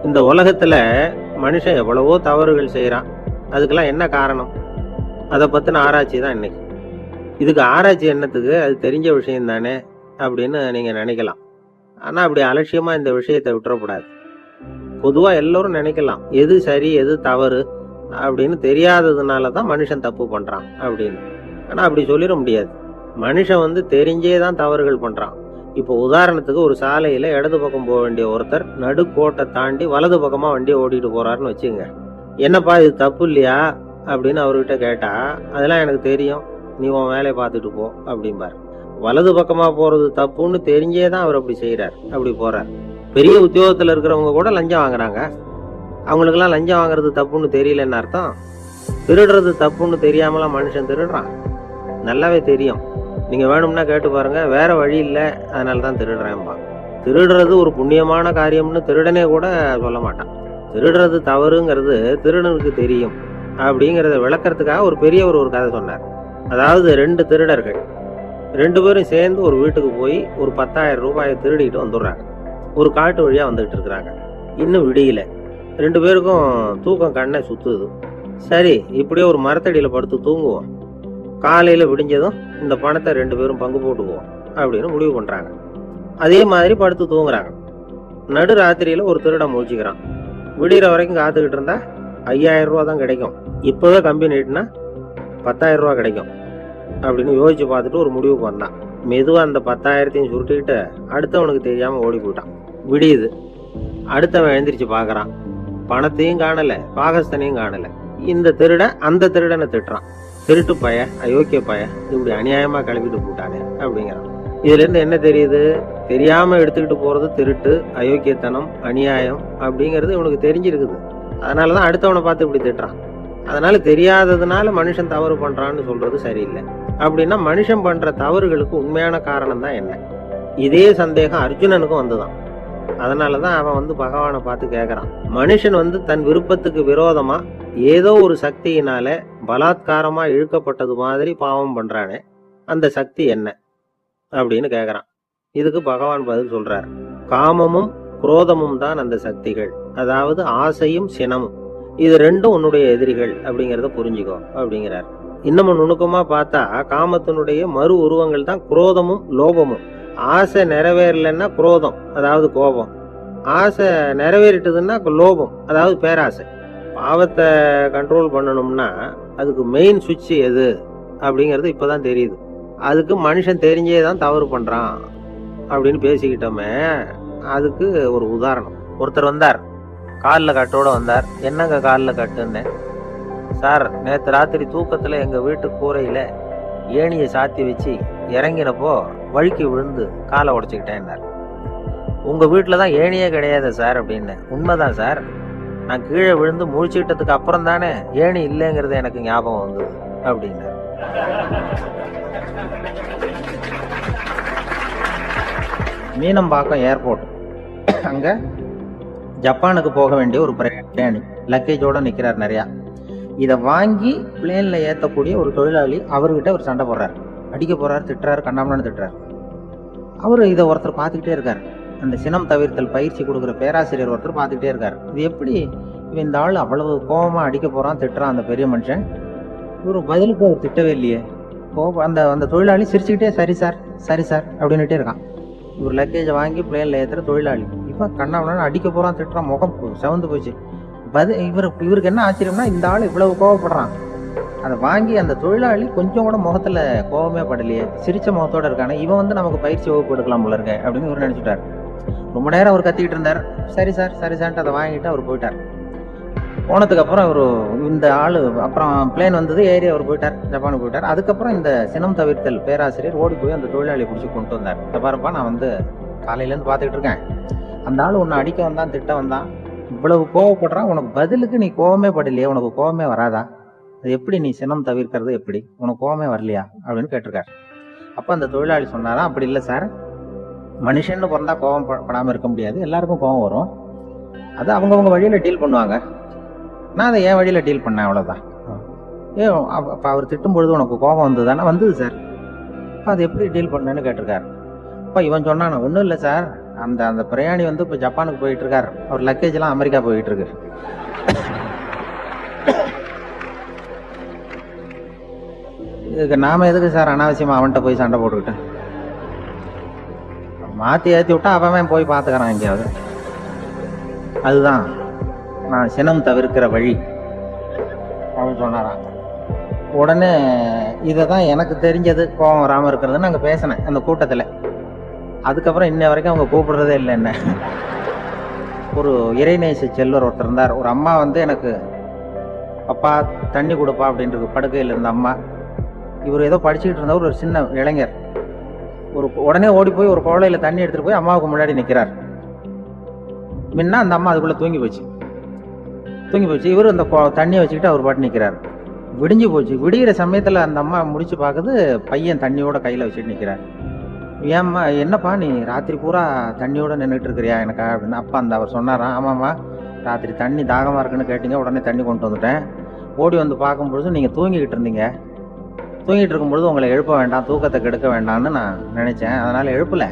இந்த உலகத்துல மனுஷன் எவ்வளவோ தவறுகள் செய்யறான். அதுக்கெல்லாம் என்ன காரணம்? அதை பத்தின ஆராய்ச்சி தான் இன்னைக்கு. இதுக்கு ஆராய்ச்சி என்னத்துக்கு? அது தெரிஞ்ச விஷயம் தானே அப்படின்னு நீங்க நினைக்கலாம். ஆனா அப்படி அலட்சியமா இந்த விஷயத்தை விட்டுறக்கூடாது. பொதுவா எல்லோரும் நினைக்கலாம், எது சரி எது தவறு அப்படின்னு தெரியாததுனால தான் மனுஷன் தப்பு பண்றான் அப்படின்னு. ஆனா அப்படி சொல்லிட முடியாது. மனுஷன் தெரிஞ்சே தான் தவறுகள் பண்றான். இப்போ உதாரணத்துக்கு ஒரு சாலையில இடது பக்கம் போக வேண்டிய ஒருத்தர் நடுக்கோட்டை தாண்டி வலது பக்கமா வண்டியை ஓட்டிட்டு போறாருன்னு வச்சுங்க. என்னப்பா இது தப்பு இல்லையா அப்படின்னு அவர்கிட்ட கேட்டா, அதெல்லாம் எனக்கு தெரியும், நீ உன் வேலையை பார்த்துட்டு போ அப்படிம்பார். வலது பக்கமா போறது தப்புன்னு தெரிஞ்சே தான் அவர் அப்படி செய்யறார், அப்படி போறார். பெரிய உத்தியோகத்துல இருக்கிறவங்க கூட லஞ்சம் வாங்குறாங்க. அவங்களுக்கெல்லாம் லஞ்சம் வாங்குறது தப்புன்னு தெரியலன்னு அர்த்தம்? திருடுறது தப்புன்னு தெரியாமலாம் மனுஷன் திருடுறான்? நல்லாவே தெரியும். நீங்க வேணும்னா கேட்டு பாருங்க, வேற வழி இல்லை அதனால தான் திருடுறேன்பா. திருடுறது ஒரு புண்ணியமான காரியம்னு திருடனே கூட சொல்ல மாட்டான். திருடுறது தவறுங்கிறது திருடனுக்கு தெரியும் அப்படிங்கிறத விளக்கறதுக்காக ஒரு பெரியவர் ஒரு கதை சொன்னார். அதாவது 2 திருடர்கள் 2 பேரும் சேர்ந்து ஒரு வீட்டுக்கு போய் ஒரு 10,000 ரூபாயை திருடிட்டு வந்துடுறாங்க. ஒரு காட்டு வழியா வந்துட்டு இருக்கிறாங்க. இன்னும் விடியல. 2 பேருக்கும் தூக்கம் கண்ணை சுத்துது. சரி, இப்படியே ஒரு மரத்தடியில படுத்து தூங்குவோம், காலையில விடிஞ்சதும் இந்த பணத்தை 2 பேரும் பங்கு போட்டுக்குவோம் அப்படின்னு முடிவு பண்றாங்க. அதே மாதிரி படுத்து தூங்குறாங்க. நடு ராத்திரியில ஒரு திருடன் முழிச்சுக்கிறான். விடிகிற வரைக்கும் காத்துக்கிட்டு இருந்தா 5,000 ரூபா தான் கிடைக்கும், இப்பவே கம்பி நீட்டினா 10,000 ரூபா கிடைக்கும் அப்படின்னு யோசிச்சு பார்த்துட்டு ஒரு முடிவுக்கு வந்தான். மெதுவா அந்த 10,000த்தையும் சுருட்டிக்கிட்டு அடுத்தவனுக்கு தெரியாம ஓடி போயிட்டான். விடியுது. அடுத்தவன் எழுந்திரிச்சு பாக்குறான். பணத்தையும் காணல, பாகஸ்தனையும் காணல. இந்த திருடன் அந்த திருடனை திட்டுறான், திருட்டு பய, அயோக்கிய பய, இப்படி அநியாயமா கிளம்பிட்டு போட்டானே அப்படிங்கிறான். இதுல இருந்து என்ன தெரியுது? தெரியாம எடுத்துக்கிட்டு போறது திருட்டு, அயோக்கியத்தனம், அநியாயம் அப்படிங்கிறது இவனுக்கு தெரிஞ்சிருக்குது. அதனாலதான் அடுத்தவனை பார்த்து இப்படி திட்டுறான். அதனால தெரியாததுனால மனுஷன் தவறு பண்றான்னு சொல்றது சரியில்லை. அப்படின்னா மனுஷன் பண்ற தவறுகளுக்கு உண்மையான காரணம் தான் என்ன? இதே சந்தேகம் அர்ஜுனனுக்கும் வந்துதான். அதனாலதான் அவன் பகவானை பார்த்து கேட்கறான், மனுஷன் தன் விருப்பத்துக்கு விரோதமா ஏதோ ஒரு சக்தியினால பலாத்காரமா இழுக்கப்பட்டது மாதிரி பாவம் பண்றானே, அந்த சக்தி என்ன அப்படின்னு கேட்கறான். இதுக்கு பகவான் பதில் சொல்றார், காமமும் குரோதமும் தான் அந்த சக்திகள். அதாவது ஆசையும் சினமும், இது 2ம் உன்னுடைய எதிரிகள் அப்படிங்கிறத புரிஞ்சுக்கோ அப்படிங்கிறார். இன்னமும் நுணுக்கமா பார்த்தா காமத்தினுடைய மறு உருவங்கள் தான் குரோதமும் லோபமும். ஆசை நிறைவேறலைன்னா குரோதம், அதாவது கோபம். ஆசை நிறைவேறிட்டதுன்னா லோபம், அதாவது பேராசை. பாவத்தை கண்ட்ரோல் பண்ணணும்னா அதுக்கு மெயின் சுவிட்ச் எது அப்படிங்கிறது இப்பதான் தெரியுது. அதுக்கு மனுஷன் தெரிஞ்சே தான் தவறு பண்றான் அப்படின்னு பேசிக்கிட்டோமே. அதுக்கு ஒரு உதாரணம். ஒருத்தர் வந்தார், காலில் கட்டோட வந்தார். என்னங்க காலில் கட்டுன்னு? சார், நேற்று ராத்திரி தூக்கத்துல எங்க வீட்டு கூரையில ஏணியை சாத்தி வச்சு இறங்கினப்போ வழுக்கி விழுந்து காலை உடைச்சுக்கிட்டேன்னார். உங்க வீட்டுல தான் ஏணியே கிடையாது சார் அப்படின்னு. உண்மைதான் சார், நான் கீழே விழுந்து முழிச்சுக்கிட்டதுக்கு அப்புறம் தானே ஏணி இல்லைங்கிறது எனக்கு ஞாபகம் வந்தது அப்படின்னார். மீனம்பாக்கம் ஏர்போர்ட், அங்க ஜப்பானுக்கு போக வேண்டிய ஒரு பிரயாணி லக்கேஜோட நிக்கிறார் நிறையா. இதை வாங்கி பிளேன்ல ஏற்றக்கூடிய ஒரு தொழிலாளி அவர்கிட்ட ஒரு சண்டை போடுறாரு, அடிக்க போறாரு, திட்டுறாரு, கண்ணாமண்ணு திட்டுறாரு. அவரு இதை ஒருத்தர் பார்த்துக்கிட்டே இருக்காரு. அந்த சினம் தவிர்த்தல் பயிற்சி கொடுக்குற பேராசிரியர் ஒருத்தர் பார்த்துக்கிட்டே இருக்காரு. இது எப்படி இந்த ஆள் அவ்வளவு கோபமா அடிக்க போறான், திட்டுறான் அந்த பெரிய மனுஷன், இவரு பதிலுக்கு அவர் திட்டவே இல்லையே. அந்த அந்த தொழிலாளி சிரிச்சுக்கிட்டே சரி சார் சரி சார் அப்படின்னுட்டே இருக்கான். இவர் லக்கேஜை வாங்கி பிளேன்ல ஏற்றுற தொழிலாளி இப்ப கண்ணாமண்ணு அடிக்க போறான், திட்டுறான், முகம் செவந்து போச்சு. இவருக்கு என்ன ஆச்சரியம்னா, இந்த ஆள் இவ்வளவு கோவப்படுறான், அதை வாங்கி அந்த தொழிலாளி கொஞ்சம் கூட முகத்துல கோபமே படலையே, சிரிச்ச முகத்தோட இருக்கானே, இவன் நமக்கு பயிற்சி வகுப்பு எடுக்கலாம் போல இருக்க அப்படின்னு இவர் நினைச்சுட்டார். ரொம்ப நேரம் அவர் கத்திக்கிட்டு இருந்தார். சரி சார் சரி சார்ன்ட்டு அதை வாங்கிட்டு அவர் போயிட்டார். போனதுக்கு அப்புறம் அவர் இந்த ஆளு அப்புறம் பிளேன் வந்தது, ஏறி அவர் போயிட்டார், ஜப்பானுக்கு போயிட்டார். அதுக்கப்புறம் இந்த சினம் தவிர்த்தல் பேராசிரியர் ஓடி போய் அந்த தொழிலாளியை பிடிச்சி கொண்டு வந்தார். இந்த பாருப்பா, நான் காலையில இருந்து பாத்துக்கிட்டு இருக்கேன், அந்த ஆள் உன்னை அடிக்க வந்தான், திட்ட வந்தான், இவ்வளவு கோவப்படுறான், உனக்கு பதிலுக்கு நீ கோவமே படலையே, உனக்கு கோவமே வராதா, அது எப்படி நீ சினம் தவிர்க்கிறது, எப்படி உனக்கு கோவமே வரலையா அப்படின்னு கேட்டிருக்காரு. அப்ப அந்த தொழிலாளி சொன்னாரா, அப்படி இல்லை சார், மனுஷன்னு பிறந்தா கோவம் படாம இருக்க முடியாது, எல்லாருக்கும் கோவம் வரும், அது அவங்கவுங்க வழியில டீல் பண்ணுவாங்க, நான் அதை என் வழியில டீல் பண்ணேன், அவ்வளவுதான். அப்ப அவர் திட்டும் பொழுது உனக்கு கோபம் வந்ததுதானே? வந்தது சார். அது எப்படி டீல் பண்ணேன்னு கேட்டிருக்காரு. அப்ப இவன் சொன்னான், ஒன்றும் இல்லை சார், அந்த அந்த பிரயாணி வந்து இப்போ ஜப்பானுக்கு போயிட்டு இருக்காரு. அவர் லக்கேஜ் எல்லாம் அமெரிக்கா போயிட்டு இருக்கு. இதுக்கு நாம எதுக்கு சார் அனாவசியமா அவன்கிட்ட போய் சண்டை போட்டுக்கிட்டேன்? மாற்றி ஏற்றி விட்டா அவன் போய் பார்த்துக்கிறான் எங்கேயாவது. அதுதான் நான் சினம் தவிர்க்கிற வழி அப்படின்னு சொன்னாராம். உடனே இதை தான் எனக்கு தெரிஞ்சது கோபம் வராமல் இருக்கிறதுன்னு நாங்கள் பேசினேன் அந்த கூட்டத்தில். அதுக்கப்புறம் இன்ன வரைக்கும் அவங்க கூப்பிடுறதே இல்லை என்ன. ஒரு இறைநேச செல்வர் ஒருத்தர் இருந்தார். ஒரு அம்மா வந்து எனக்கு அப்பா தண்ணி கொடுப்பா அப்படின்றது படுக்கையில் இருந்த அம்மா. இவர் ஏதோ படிச்சுக்கிட்டு இருந்தவர், ஒரு சின்ன இளைஞர். உடனே ஓடி போய் ஒரு குவளையில் தண்ணி எடுத்துகிட்டு போய் அம்மாவுக்கு முன்னாடி நிற்கிறார். முன்னா அந்த அம்மா அதுக்குள்ளே தூங்கி போச்சு. இவர் அந்த தண்ணியை வச்சுக்கிட்டு அவர் பாட்டு நிற்கிறார். விடிஞ்சு போச்சு. விடிகிற சமயத்தில் அந்த அம்மா முடிச்சு பார்க்குது, பையன் தண்ணியோட கையில் வச்சுட்டு நிற்கிறார். ஏம்மா என்னப்பா நீ ராத்திரி பூரா தண்ணியோட நின்றுட்டு இருக்கிறியா எனக்கா அப்படின்னு. அப்பா அவர் சொன்னாராம், ஆமாம்மா ராத்திரி தண்ணி தாகமாக இருக்குன்னு கேட்டீங்க, உடனே தண்ணி கொண்டு வந்துட்டேன். ஓடி வந்து பார்க்கும்பொழுது நீங்கள் தூங்கிக்கிட்டு இருந்தீங்க. தூங்கிட்டு இருக்கும்பொழுது உங்களை எழுப்ப வேண்டாம், தூக்கத்தை கெடுக்க வேண்டாம்னு நான் நினச்சேன். அதனால் எழுப்பலை.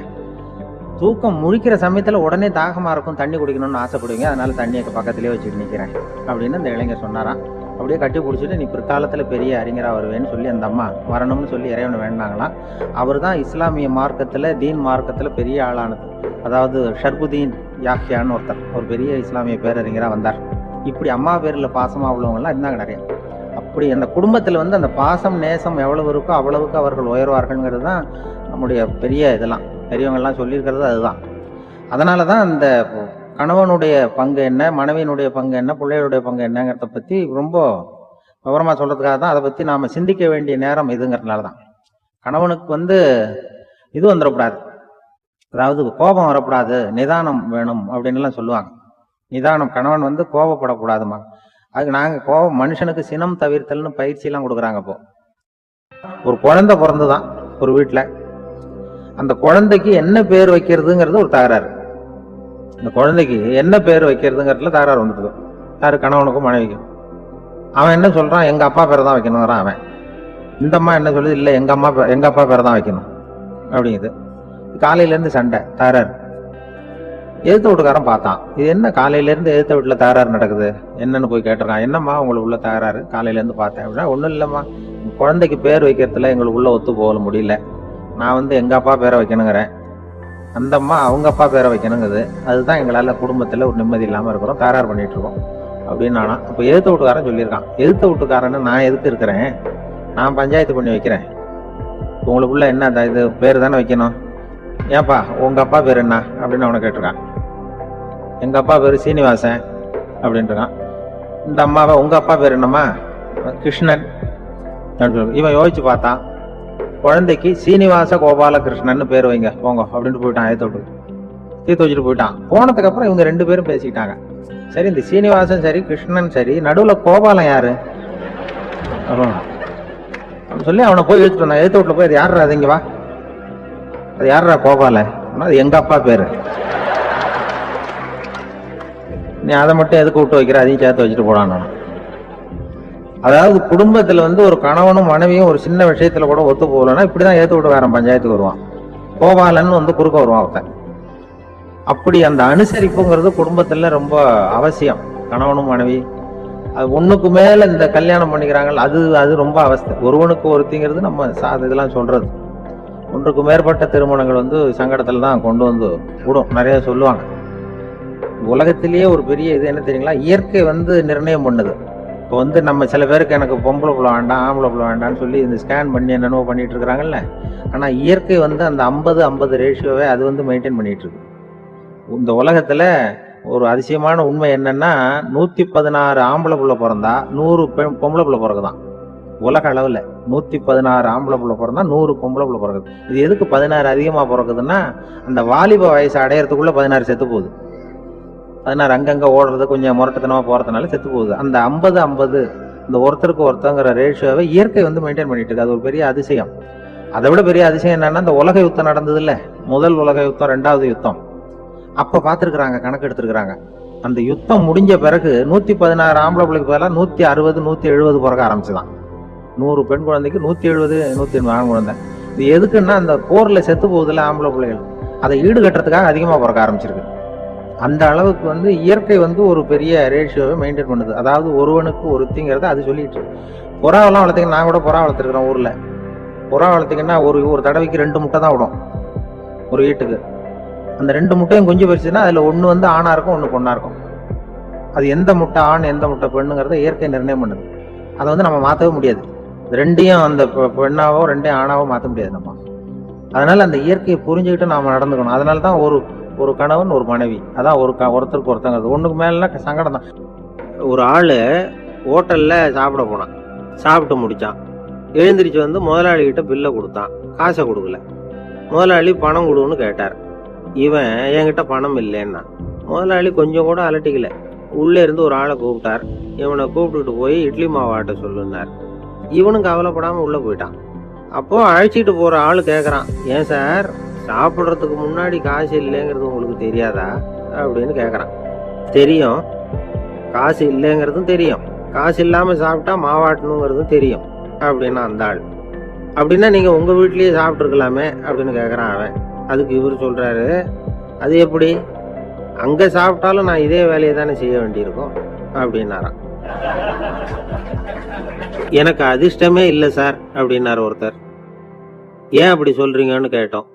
தூக்கம் முழிக்கிற சமயத்தில் உடனே தாகமாக இருக்கும், தண்ணி குடிக்கணும்னு ஆசைப்படுவீங்க, அதனால் தண்ணியை பக்கத்துலேயே வச்சுட்டு நிற்கிறேன் அப்படின்னு அந்த இளைஞர் சொன்னாராம். அப்படியே கட்டி பிடிச்சிட்டு நீ பிற்காலத்தில் பெரிய அறிஞராக வருவேன்னு சொல்லி அந்த அம்மா வரணும்னு சொல்லி இறைவனை வேண்டாங்களாம். அவர் தான் இஸ்லாமிய மார்க்கத்தில், தீன் மார்க்கத்தில் பெரிய ஆளானது. அதாவது ஷர்புதீன் யாஹ்யான்னு ஒருத்தர், ஒரு பெரிய இஸ்லாமிய பேரறிஞராக வந்தார். இப்படி அம்மா பேரில் பாசமாக உள்ளவங்களாம் இருந்தாங்க நிறைய. அப்படி அந்த குடும்பத்தில் வந்து அந்த பாசம் நேசம் எவ்வளவு இருக்கோ அவ்வளவுக்கு அவர்கள் உயர்வார்கள்ங்கிறது தான் நம்முடைய பெரிய இதெல்லாம் பெரியவங்கள்லாம் சொல்லியிருக்கிறது அதுதான். அதனால தான் அந்த கணவனுடைய பங்கு என்ன, மனைவியினுடைய பங்கு என்ன, பிள்ளைகளுடைய பங்கு என்னங்கிறத பற்றி ரொம்ப விவரமாக சொல்கிறதுக்காக தான் அதை பற்றி நாம் சிந்திக்க வேண்டிய நேரம் இதுங்கிறதுனால தான். கணவனுக்கு வந்து இது வந்துடக்கூடாது, அதாவது கோபம் வரக்கூடாது, நிதானம் வேணும் அப்படின்லாம் சொல்லுவாங்க. நிதானம், கணவன் வந்து கோபப்படக்கூடாதுமா. அதுக்கு நாங்கள் மனுஷனுக்கு சினம் தவிர்த்தல்னு பயிற்சியெல்லாம் கொடுக்குறாங்க. இப்போ ஒரு குழந்தை பிறந்து தான் ஒரு வீட்டில், அந்த குழந்தைக்கு என்ன பேர் வைக்கிறதுங்கிறது ஒரு தகராறு. இந்த குழந்தைக்கு என்ன பேர் வைக்கிறதுங்கிறதுல தகராறு வந்துடுது. யாரு? கணவனுக்கும் மனைவிக்கும். அவன் என்ன சொல்றான், எங்க அப்பா பேரை தான் வைக்கணுங்கிறான் அவன். இந்த அம்மா என்ன சொல்லுது, இல்லை எங்க அப்பா பேரை தான் வைக்கணும் அப்படிங்குது. காலையிலேருந்து சண்டை, தகராறு. எதிர்த்த வீட்டுக்காரன் பார்த்தான், இது என்ன காலையிலேருந்து எதிர்த்த வீட்டில் தகராறு நடக்குது, என்னன்னு போய் கேட்டிருக்கான். என்னம்மா உங்களுக்கு உள்ள தகராறு, காலையிலேருந்து பார்த்தேன் அப்படின்னா. ஒன்றும் இல்லைம்மா, குழந்தைக்கு பேர் வைக்கிறதுல எங்களுக்கு உள்ள ஒத்து போக முடியல. நான் வந்து எங்கள் அப்பா பேரை வைக்கணுங்கிறேன், அந்த அம்மா அவங்க அப்பா பேரை வைக்கணுங்குது. அதுதான் எங்களால் குடும்பத்தில் ஒரு நிம்மதி இல்லாமல் இருக்கிறோம், தகராறு பண்ணிட்டு இருக்கோம் அப்படின்னு நானா. இப்போ எதிர்த்த வீட்டுக்காரன் சொல்லியிருக்கான், எதிர்த்த வீட்டுக்காரன்னு நான் எதுக்கு இருக்கிறேன், நான் பஞ்சாயத்து பண்ணி வைக்கிறேன், உங்களுக்குள்ள என்ன இது பேர் தானே வைக்கணும், ஏன்பா உங்கள் அப்பா பேர் என்ன அப்படின்னு அவனை கேட்டிருக்கான். எங்கள் அப்பா பேர் சீனிவாசன் அப்படின்ட்டுருக்கான். இந்த அம்மாவை உங்கள் அப்பா பேர் என்னம்மா, கிருஷ்ணன் அப்படின்னு சொல்லி. இவன் யோசிச்சு பார்த்தான், குழந்தைக்கு சீனிவாச கோபால கிருஷ்ணன் பேர் வைங்க போங்க அப்படின்ட்டு போயிட்டான். தீர்த்து வச்சுட்டு போயிட்டான். போனதுக்கு அப்புறம் இவங்க ரெண்டு பேரும் பேசிக்கிட்டாங்க. சரி, இந்த சீனிவாசன் சரி, கிருஷ்ணன் சரி, நடுவில் கோபாலம் யாரு அப்படின்னு சொல்லி அவனை போய் இழுத்துட்டு வந்தான். எழுத்து வீட்டுல போய் அது யாரா, அது இங்க வா, அது யாரா கோபால, அது எங்க அப்பா பேரு, நீ அதை மட்டும் எதுக்கு விட்டு வைக்கிற, அதையும் சேர்த்து வச்சுட்டு போடான். அதாவது குடும்பத்துல வந்து ஒரு கணவனும் மனைவியும் ஒரு சின்ன விஷயத்துல கூட ஒத்து போகலன்னா இப்படிதான் ஏத்து விட்டு வேற பஞ்சாயத்துக்கு வருவான், கோபாலன்னு வந்து குறுக்க வருவான் அவன். அப்படி அந்த அனுசரிப்புங்கிறது குடும்பத்துல ரொம்ப அவசியம். கணவனும் மனைவி அது ஒண்ணுக்கு மேல இந்த கல்யாணம் பண்ணிக்கிறாங்க, அது ரொம்ப அவஸ்தை. ஒருவனுக்கு ஒருத்திங்கிறது நம்ம இதெல்லாம் சொல்றது. ஒன்றுக்கு மேற்பட்ட திருமணங்கள் வந்து சங்கடத்துல தான் கொண்டு வந்து விடும். நிறைய சொல்லுவாங்க. உலகத்திலேயே ஒரு பெரிய இது என்ன தெரியுங்களா, இயற்கை வந்து நிர்ணயம் பண்ணுது. இப்போ வந்து நம்ம சில பேருக்கு எனக்கு பொம்பளை புள்ள வேண்டாம், ஆம்பளை புள்ள வேண்டாம்னு சொல்லி இந்த ஸ்கேன் பண்ணி என்னென்னவோ பண்ணிட்டு இருக்கிறாங்கல்ல. ஆனா இயற்கை வந்து அந்த 50-50 ரேஷியோவை அது வந்து மெயின்டைன் பண்ணிட்டு இருக்கு. இந்த உலகத்துல ஒரு அதிசயமான உண்மை என்னன்னா, 116 ஆம்பளை புள்ள பிறந்தா 100 பொம்பளை புள்ள பிறகுதான். உலக அளவுல 116 ஆம்பளை புள்ள பிறந்தா 100 பொம்பளை புள்ள பிறகுது. இது எதுக்கு 16 அதிகமா பிறகுதுன்னா, அந்த வாலிப வயசு அடையறதுக்குள்ள 16 செத்து போகுது. 16 அங்கங்க ஓடுறது, கொஞ்சம் முரட்டுத்தனமா போறதுனால செத்து போகுது. அந்த 50-50 இந்த ஒருத்தருக்கு ஒருத்தங்கிற ரேஷியோவை இயற்கை வந்து மெயின்டைன் பண்ணிட்டு இருக்கு. அது ஒரு பெரிய அதிசயம். அதை விட பெரிய அதிசயம் என்னன்னா, இந்த உலக யுத்தம் நடந்தது இல்ல, முதல் உலக யுத்தம், 2வது யுத்தம், அப்ப பாத்துருக்காங்க, கணக்கு எடுத்திருக்கிறாங்க. அந்த யுத்தம் முடிஞ்ச பிறகு 116 ஆம்பளை பிள்ளைக்கு பதிலாக 160 170 பிறக்க ஆரம்பிச்சுதான். 100 பெண் குழந்தைக்கு 170 180 ஆண் குழந்தை. இது எதுக்குன்னா, அந்த போர்ல செத்து போகுதுல ஆம்பளை பிள்ளைகள், அதை ஈடுகட்டுறதுக்காக அதிகமாக பிறக்க ஆரம்பிச்சிருக்கு. அந்த அளவுக்கு வந்து இயற்கை வந்து ஒரு பெரிய ரேஷியோவை மெயின்டைன் பண்ணுது. அதாவது ஒருவனுக்கு ஒருத்திங்கிறத அது சொல்லிட்டு இருக்கு. புறாவெல்லாம் வளர்த்தீங்கன்னா, நான் கூட புறா வளர்த்துருக்கிறேன் ஊரில். புறா வளர்த்திங்கன்னா ஒரு தடவைக்கு 2 முட்டை தான் விடும் ஒரு வீட்டுக்கு. அந்த 2 முட்டையும் குஞ்சு பறிச்சுன்னா அதில் ஒன்று வந்து ஆணாக இருக்கும், ஒன்று பொண்ணாக இருக்கும். அது எந்த முட்டை ஆண் எந்த முட்டை பெண்ணுங்கிறத இயற்கை நிர்ணயம் பண்ணுது. அதை வந்து நம்ம மாற்றவே முடியாது. ரெண்டையும் அந்த பெண்ணாவோ ரெண்டையும் ஆணாவோ மாற்ற முடியாது நம்ம. அதனால அந்த இயற்கையை புரிஞ்சுக்கிட்டு நாம நடந்துக்கணும். அதனால தான் ஒரு கணவன் ஒரு மனைவி, அதான் ஒருத்தருக்கு ஒருத்தங்கிறது. ஒண்ணுக்கு மேல சங்கடம் தான். ஒரு ஆள் ஹோட்டலில் சாப்பிட போனான், சாப்பிட்டு முடித்தான், எழுந்திரிச்சு வந்து முதலாளிகிட்ட பில்லை கொடுத்தான், காசை கொடுக்கல. முதலாளி பணம் கொடுன்னு கேட்டார். இவன் என்கிட்ட பணம் இல்லைன்னா. முதலாளி கொஞ்சம் கூட அலட்டிக்கல, உள்ளே இருந்து ஒரு ஆளை கூப்பிட்டார். இவனை கூப்பிட்டுட்டு போய் இட்லி மாவாட்ட சொல்லுன்னார். இவனும் கவலைப்படாமல் உள்ளே போயிட்டான். அப்போ அழைச்சிட்டு போகிற ஆள் கேட்குறான், ஏன் சார் சாப்பிட்றதுக்கு முன்னாடி காசு இல்லைங்கிறது உங்களுக்கு தெரியாதா அப்படின்னு கேட்குறான். தெரியும், காசு இல்லைங்கிறதும் தெரியும், காசு இல்லாமல் சாப்பிட்டா மாவாட்டணுங்கிறதும் தெரியும் அப்படின்னா அந்த ஆள். அப்படின்னா நீங்கள் உங்கள் வீட்லேயே சாப்பிட்ருக்கலாமே அப்படின்னு கேட்குறான் அவன். அதுக்கு இவர் சொல்கிறாரு, அது எப்படி, அங்கே சாப்பிட்டாலும் நான் இதே வேலையை தானே செய்ய வேண்டியிருக்கும் அப்படின்னாராம். எனக்கு அதிர்ஷ்டமே இல்லை சார் அப்படின்னாரு ஒருத்தர். ஏன் அப்படி சொல்கிறீங்கன்னு கேட்டோம்.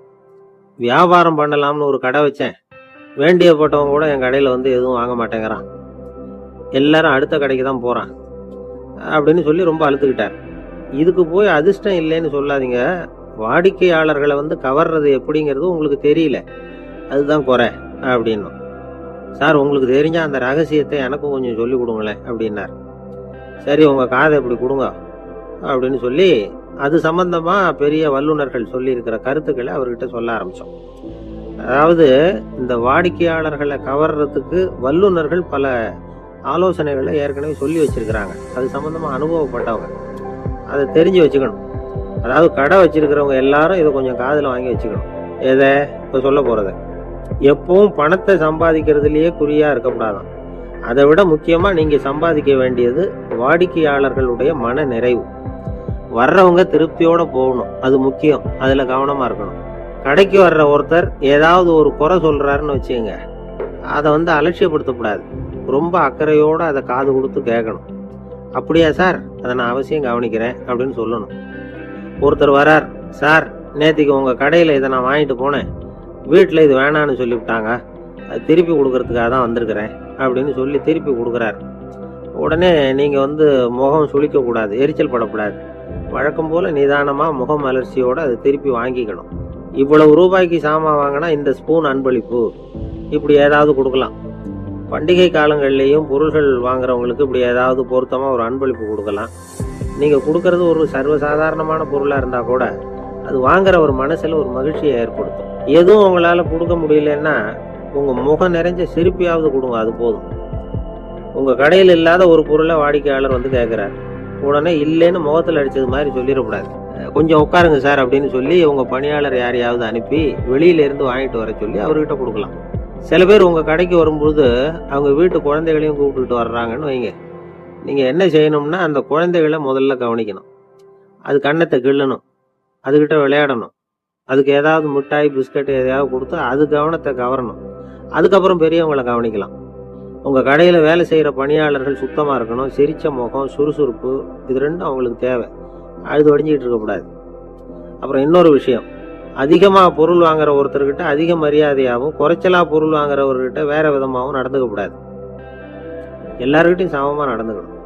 வியாபாரம் பண்ணலாம்னு ஒரு கடை வச்சேன், வேண்டியப்பட்டவங்க கூட என் கடையில் வந்து எதுவும் வாங்க மாட்டேங்கிறான், எல்லாரும் அடுத்த கடைக்கு தான் போகிறான் அப்படின்னு சொல்லி ரொம்ப அழுத்துக்கிட்டார். இதுக்கு போய் அதிர்ஷ்டம் இல்லைன்னு சொல்லாதீங்க, வாடிக்கையாளர்களை வந்து கவர்றது எப்படிங்கிறது உங்களுக்கு தெரியல, அதுதான் குறை அப்படின்னும். சார் உங்களுக்கு தெரிஞ்ச அந்த ரகசியத்தை எனக்கும் கொஞ்சம் சொல்லி கொடுங்களேன் அப்படின்னார். சரி உங்கள் காதை இப்படி கொடுங்க அப்படின்னு சொல்லி அது சம்பந்தமாக பெரிய வல்லுநர்கள் சொல்லியிருக்கிற கருத்துக்களை அவர்கிட்ட சொல்ல ஆரம்பித்தோம். அதாவது இந்த வாடிக்கையாளர்களை கவர்றதுக்கு வல்லுநர்கள் பல ஆலோசனைகளை ஏற்கனவே சொல்லி வச்சிருக்கிறாங்க. அது சம்பந்தமாக அனுபவப்பட்டவங்க, அதை தெரிஞ்சு வச்சுக்கணும். அதாவது கடை வச்சிருக்கிறவங்க எல்லாரும் இதை கொஞ்சம் காதில் வாங்கி வச்சுக்கணும். எதை இப்போ சொல்ல போகிறத, எப்பவும் பணத்தை சம்பாதிக்கிறதுலேயே குறியாக இருக்கக்கூடாதான். அதை விட முக்கியமாக நீங்கள் சம்பாதிக்க வேண்டியது வாடிக்கையாளர்களுடைய மன நிறைவு. வர்றவங்க திருப்தியோடு போகணும், அது முக்கியம், அதில் கவனமாக இருக்கணும். கடைக்கு வர்ற ஒருத்தர் ஏதாவது ஒரு குறை சொல்கிறாருன்னு வச்சுங்க, அதை வந்து அலட்சியப்படுத்தக்கூடாது, ரொம்ப அக்கறையோடு அதை காது கொடுத்து கேட்கணும். அப்படியா சார், அதை நான் அவசியம் கவனிக்கிறேன் அப்படின்னு சொல்லணும். ஒருத்தர் வரார், சார் நேற்றுக்கு உங்கள் கடையில் இதை நான் வாங்கிட்டு போனேன், வீட்டில் இது வேணான்னு சொல்லிவிட்டாங்க, அது திருப்பி கொடுக்கறதுக்காக தான் வந்திருக்கிறேன் அப்படின்னு சொல்லி திருப்பி கொடுக்குறார். உடனே நீங்கள் வந்து முகம் சுளிக்கக்கூடாது, எரிச்சல் படக்கூடாது. வழக்கம் போல் நிதானமாக முகம் அலர்ச்சியோடு அதை திருப்பி வாங்கிக்கணும். இவ்வளவு ரூபாய்க்கு சாமான் வாங்கினா இந்த ஸ்பூன் அன்பளிப்பு, இப்படி ஏதாவது கொடுக்கலாம். பண்டிகை காலங்கள்லேயும் பொருள்கள் வாங்குறவங்களுக்கு இப்படி ஏதாவது பொருத்தமாக ஒரு அன்பளிப்பு கொடுக்கலாம். நீங்கள் கொடுக்கறது ஒரு சர்வசாதாரணமான பொருளாக இருந்தால் கூட அது வாங்குற ஒரு மனசில் ஒரு மகிழ்ச்சியை ஏற்படுத்தும். எதுவும் உங்களால் கொடுக்க முடியலன்னா உங்கள் முகம் நிறைஞ்ச சிரிப்பியாவது கொடுங்க, அது போதும். உங்கள் கடையில் இல்லாத ஒரு பொருளை வாடிக்கையாளர் வந்து கேட்குறாரு, உடனே இல்லைன்னு முகத்தில் அடித்தது மாதிரி சொல்லிடக்கூடாது. கொஞ்சம் உட்காருங்க சார் அப்படின்னு சொல்லி உங்கள் பணியாளர் யாரையாவது அனுப்பி வெளியிலேருந்து வாங்கிட்டு வர சொல்லி அவர்கிட்ட கொடுக்கலாம். சில பேர் உங்கள் கடைக்கு வரும்போது அவங்க வீட்டு குழந்தைகளையும் கூப்பிட்டுட்டு வர்றாங்கன்னு வைங்க. நீங்கள் என்ன செய்யணும்னா அந்த குழந்தைகளை முதல்ல கவனிக்கணும். அது கண்ணத்தை கிள்ளணும், அதுக்கிட்ட விளையாடணும், அதுக்கு ஏதாவது மிட்டாய் பிஸ்கட் எதையாவது கொடுத்து அது கவனத்தை கவரணும். அதுக்கப்புறம் பெரியவங்களை கவனிக்கலாம். உங்கள் கடையில் வேலை செய்கிற பணியாளர்கள் சுத்தமாக இருக்கணும், சிரிச்ச முகம், சுறுசுறுப்பு, இது ரெண்டும் அவங்களுக்கு தேவை. அழுது வடிஞ்சிக்கிட்டு இருக்கக்கூடாது. அப்புறம் இன்னொரு விஷயம், அதிகமாக பொருள் வாங்குற ஒருத்தர்கிட்ட அதிக மரியாதையாகவும் குறைச்சலாக பொருள் வாங்குறவர்கிட்ட வேற விதமாகவும் நடந்துக்கக்கூடாது. எல்லாருக்கிட்டையும் சமமாக நடந்துக்கணும்.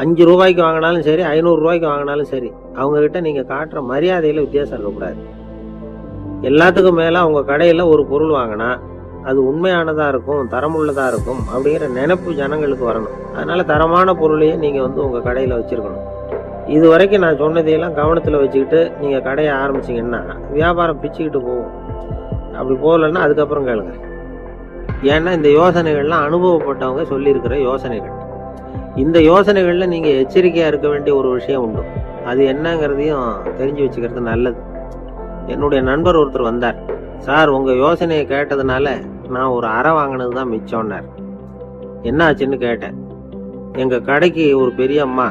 5 ரூபாய்க்கு வாங்கினாலும் சரி, 500 ரூபாய்க்கு வாங்கினாலும் சரி, அவங்கக்கிட்ட நீங்கள் காட்டுற மரியாதையில் வித்தியாசம் இருக்கக்கூடாது. எல்லாத்துக்கும் மேலே உங்கள் கடையில் ஒரு பொருள் வாங்கினா அது உண்மையானதாக இருக்கும், தரமுள்ளதாக இருக்கும் அப்படிங்கிற நினைப்பு ஜனங்களுக்கு வரணும். அதனால் தரமான பொருளையே நீங்கள் வந்து உங்கள் கடையில் வச்சுருக்கணும். இது வரைக்கும் நான் சொன்னதையெல்லாம் கவனத்தில் வச்சுக்கிட்டு நீங்கள் கடையை ஆரம்பிச்சிங்கன்னா வியாபாரம் பிச்சுக்கிட்டு போகும். அப்படி போகலன்னா அதுக்கப்புறம் கேளுங்க. ஏன்னா இந்த யோசனைகள்லாம் அனுபவப்பட்டவங்க சொல்லியிருக்கிற யோசனைகள். இந்த யோசனைகளில் நீங்கள் எச்சரிக்கையாக இருக்க வேண்டிய ஒரு விஷயம் உண்டு. அது என்னங்கிறதையும் தெரிஞ்சு வச்சுக்கிறது நல்லது. என்னுடைய நண்பர் ஒருத்தர் வந்தார். சார் உங்கள் யோசனையை கேட்டதுனால நான் ஒரு அறை வாங்கினது தான் மிச்சம்னார். என்ன ஆச்சுன்னு கேட்டேன். எங்கள் கடைக்கு ஒரு பெரிய அம்மா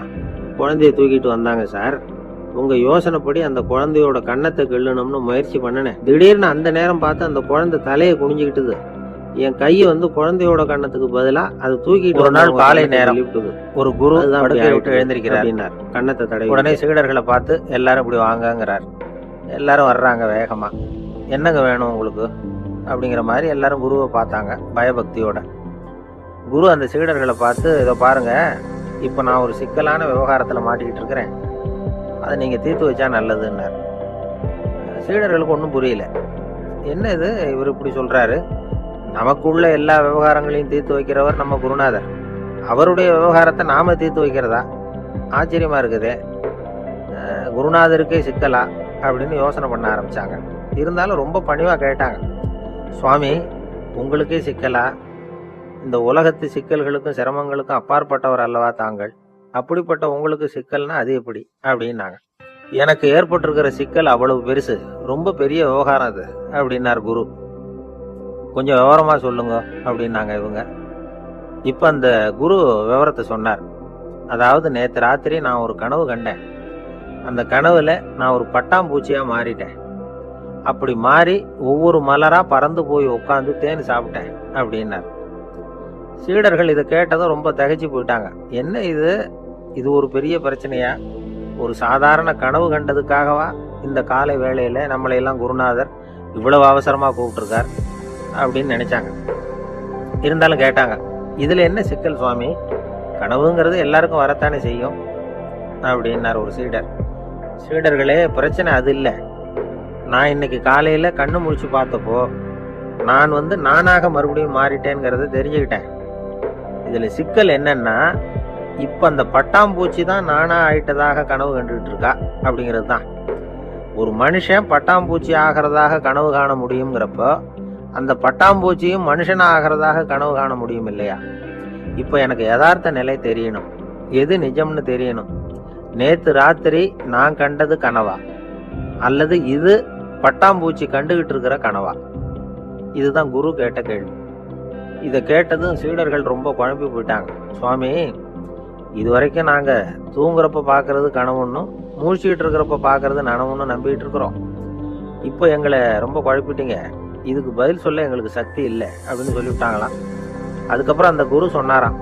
குழந்தைய தூக்கிட்டு வந்தாங்க சார், உங்க யோசனைப்படி அந்த குழந்தையோட கன்னத்தை கிள்ளணும்னு முயற்சி பண்ணினேன். திடீர்னு அந்த நேரம் பார்த்து அந்த குழந்தை தலையை குனிஞ்சுக்கிட்டுது. என் கையை வந்து குழந்தையோட கன்னத்துக்கு பதிலா அது தூக்கிட்டு ஒரு நாள் வந்து காலை கன்னத்தை நேரம் கிள்ளிவிட்டுது. ஒரு குரு அதுதான் அப்படி படுக்கையை விட்டு ஆயிட்டு எழுந்திருக்கிறார். அப்படின்னார். கன்னத்தை தடவி உடனே சீடர்களை பார்த்து எல்லாரும் இப்படி வாங்கங்கிறார். எல்லாரும் வர்றாங்க வேகமா. என்னங்க வேணும் உங்களுக்கு அப்படிங்கிற மாதிரி எல்லாரும் குருவை பார்த்தாங்க பயபக்தியோட. குரு அந்த சீடர்களை பார்த்து, இதை பாருங்க, இப்போ நான் ஒரு சிக்கலான விவகாரத்தில் மாட்டிக்கிட்டு இருக்கிறேன், அதை நீங்கள் தீர்த்து வச்சா நல்லதுன்னார். சீடர்களுக்கு ஒன்றும் புரியல. என்ன இது இவர் இப்படி சொல்றாரு? நமக்குள்ள எல்லா விவகாரங்களையும் தீர்த்து வைக்கிறவர் நம்ம குருநாதர், அவருடைய விவகாரத்தை நாம தீர்த்து வைக்கிறதா? ஆச்சரியமா இருக்குதே, குருநாதருக்கே சிக்கலா அப்படின்னு யோசனை பண்ண ஆரம்பிச்சாங்க. இருந்தாலும் ரொம்ப பணிவா கேட்டாங்க, சுவாமி உங்களுக்கே சிக்கலா? இந்த உலகத்து சிக்கல்களுக்கும் சிரமங்களுக்கும் அப்பாற்பட்டவர் அல்லவா தாங்கள்? அப்படிப்பட்ட உங்களுக்கு சிக்கல்னா அது எப்படி அப்படின்னாங்க. எனக்கு ஏற்பட்டிருக்கிற சிக்கல் அவ்வளவு பெருசு, ரொம்ப பெரிய விவகாரம் அது அப்படின்னார் குரு. கொஞ்சம் விவரமா சொல்லுங்க அப்படின்னாங்க இவங்க. இப்ப அந்த குரு விவரத்தை சொன்னார். அதாவது நேற்று ராத்திரி நான் ஒரு கனவு கண்டேன். அந்த கனவுல நான் ஒரு பட்டாம்பூச்சியா மாறிட்டேன். அப்படி மாறி ஒவ்வொரு மலரா பறந்து போய் உட்காந்து தேன் சாப்பிட்டேன் அப்படின்னார். சீடர்கள் இதை கேட்டதும் ரொம்ப திகைச்சு போயிட்டாங்க. என்ன இது, இது ஒரு பெரிய பிரச்சனையா? ஒரு சாதாரண கனவு கண்டதுக்காகவா இந்த காலை வேளையில நம்மளை எல்லாம் குருநாதர் இவ்வளவு அவசரமா கூப்பிட்டுருக்கார் அப்படின்னு நினைச்சாங்க. இருந்தாலும் கேட்டாங்க, இதுல என்ன சிக்கல் சுவாமி? கனவுங்கிறது எல்லாருக்கும் வரத்தானே செய்யும் அப்படின்னார் ஒரு சீடர். சீடர்களே, பிரச்சனை அது இல்லை. நான் இன்னைக்கு காலையில கண்ணு முழிச்சு பார்த்தப்போ நான் வந்து நானாக மறுபடியும் மாறிட்டேங்கிறத தெரிஞ்சுக்கிட்டேன். இதுல சிக்கல் என்னன்னா, இப்ப அந்த பட்டாம்பூச்சி தான் நானா ஆயிட்டதாக கனவு கண்டுகிட்டு இருக்கா அப்படிங்கிறது தான். ஒரு மனுஷன் பட்டாம்பூச்சி ஆகிறதாக கனவு காண முடியுங்கிறப்போ அந்த பட்டாம்பூச்சியும் மனுஷனா ஆகிறதாக கனவு காண முடியும் இல்லையா? இப்ப எனக்கு யதார்த்த நிலை தெரியணும், எது நிஜம்னு தெரியணும். நேத்து ராத்திரி நான் கண்டது கனவா, அல்லது இது பட்டாம்பூச்சி கண்டுகிட்டு இருக்கிற கனவா? இதுதான் குரு கேட்ட கேள்வி. இதை கேட்டதும் சீடர்கள் ரொம்ப குழம்பி போயிட்டாங்க. சுவாமி, இது வரைக்கும் நாங்க தூங்குறப்ப பாக்குறது கனவுன்னும் மூழ்கிட்டு இருக்கிறப்ப பாக்குறது நனவுன்னு நம்பிட்டு இருக்கிறோம். இப்போ எங்களை ரொம்ப குழப்பிட்டீங்க, இதுக்கு பதில் சொல்ல எங்களுக்கு சக்தி இல்லை அப்படின்னு சொல்லிவிட்டாங்களாம். அதுக்கப்புறம் அந்த குரு சொன்னாராம்,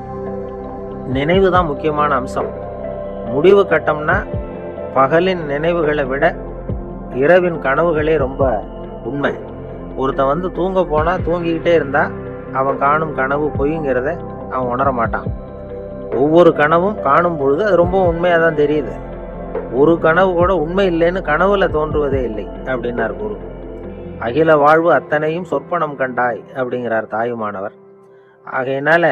நினைவு தான் முக்கியமான அம்சம். முடிவு கட்டம்னா பகலின் நினைவுகளை விட இரவின் கனவுகளே ரொம்ப உண்மை. ஒருத்தன் வந்து தூங்க போனா தூங்கிக்கிட்டே இருந்தா அவன் காணும் கனவு பொய்ங்கிறத அவன் உணர மாட்டான். ஒவ்வொரு கனவும் காணும் பொழுது அது ரொம்ப உண்மையா தான் தெரியுது. ஒரு கனவு கூட உண்மை இல்லைன்னு கனவுல தோன்றுவதே இல்லை அப்படின்னார் குரு. அகில வாழ்வு அத்தனையும் சொற்பனம் கண்டாய் அப்படிங்கிறார் தாயுமானவர். ஆகையினால